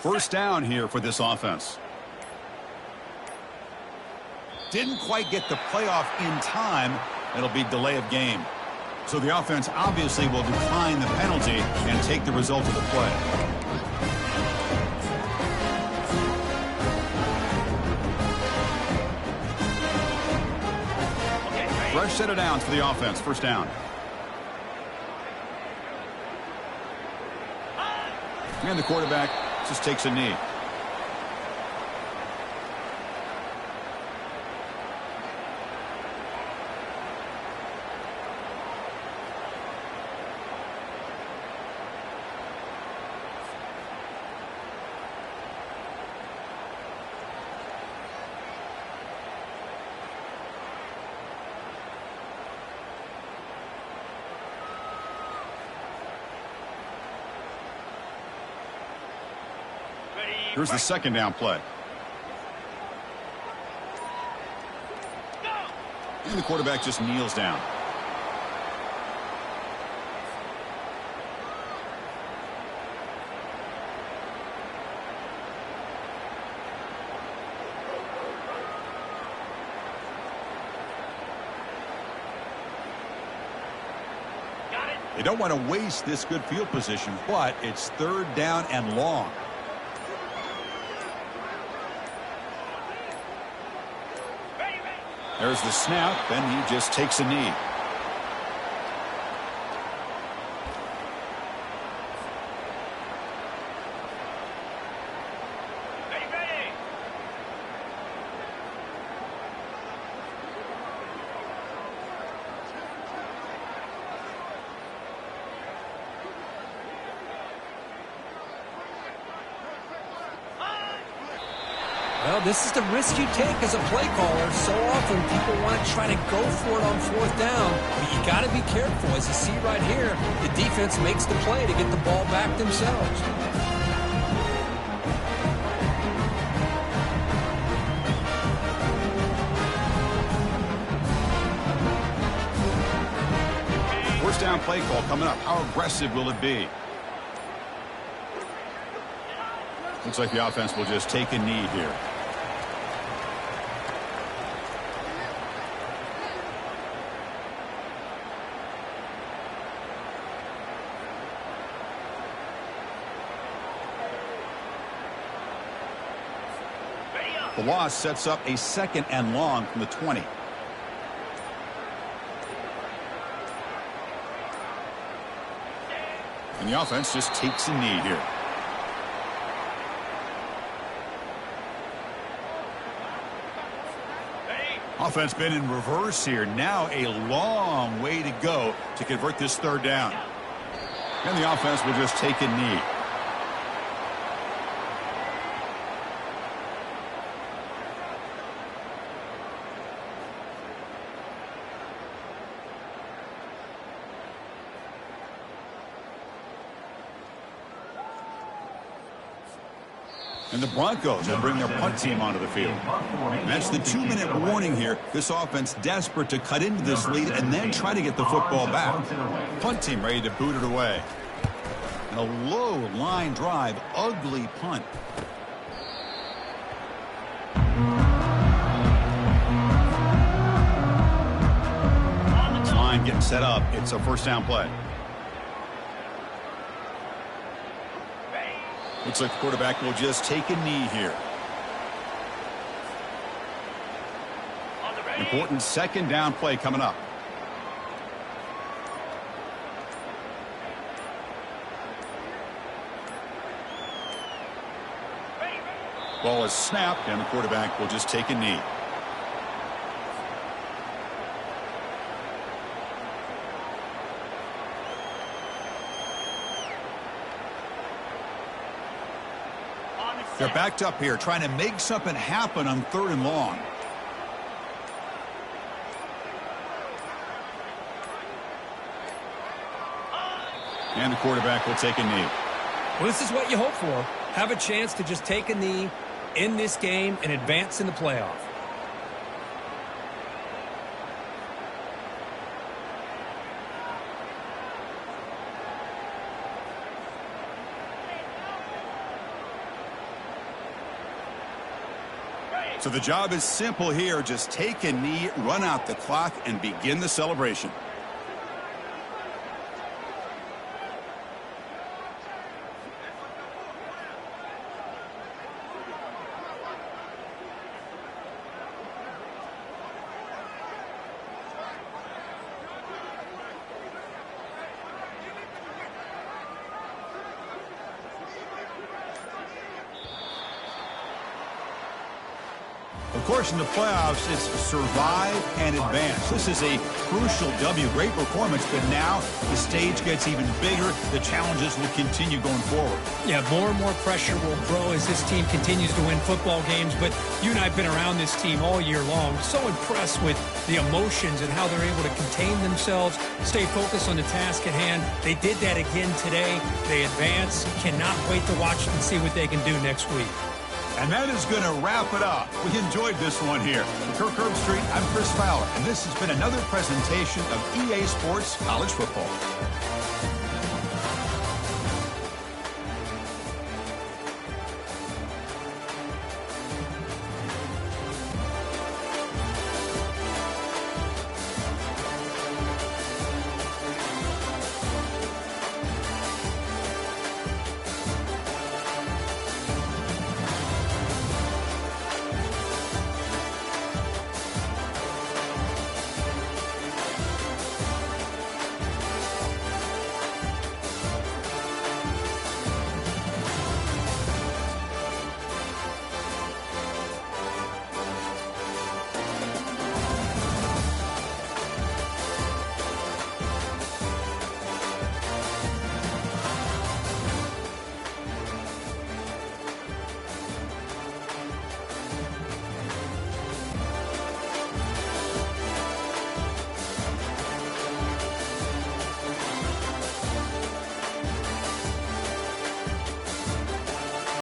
First down here for this offense. Didn't quite get the playoff in time. It'll be delay of game. So the offense obviously will decline the penalty and take the result of the play. Fresh set of downs for the offense. First down. And the quarterback just takes a knee. Here's the second down play. And the quarterback just kneels down. They don't want to waste this good field position, but it's 3rd down and long. There's the snap, and he just takes a knee. Well, this is the risk you take as a play caller. So often people want to try to go for it on fourth down, but you got to be careful. As you see right here, the defense makes the play to get the ball back themselves. First down play call coming up. How aggressive will it be? Looks like the offense will just take a knee here. The loss sets up a 2nd and long from the 20. And the offense just takes a knee here. Offense been in reverse here. Now a long way to go to convert this 3rd down. And the offense will just take a knee. And the Broncos will bring their punt team onto the field. And that's the 2-minute warning here. This offense desperate to cut into this lead and then try to get the football back. Punt team ready to boot it away. And a low line drive, ugly punt. Line getting set up. It's a first down play. Looks like the quarterback will just take a knee here. Important 2nd down play coming up. Ball is snapped, and the quarterback will just take a knee. They're backed up here, trying to make something happen on 3rd and long. And the quarterback will take a knee. Well, this is what you hope for. Have a chance to just take a knee in this game and advance in the playoff. So the job is simple here. Just take a knee, run out the clock, and begin the celebration. Of course, in the playoffs, it's survive and advance. This is a crucial W. Great performance, but now the stage gets even bigger. The challenges will continue going forward. Yeah, more and more pressure will grow as this team continues to win football games. But you and I have been around this team all year long. So impressed with the emotions and how they're able to contain themselves, stay focused on the task at hand. They did that again today. They advance. Cannot wait to watch and see what they can do next week. And that is going to wrap it up. We enjoyed this one here. For Kirk Herbstreit, I'm Chris Fowler, and this has been another presentation of EA Sports College Football.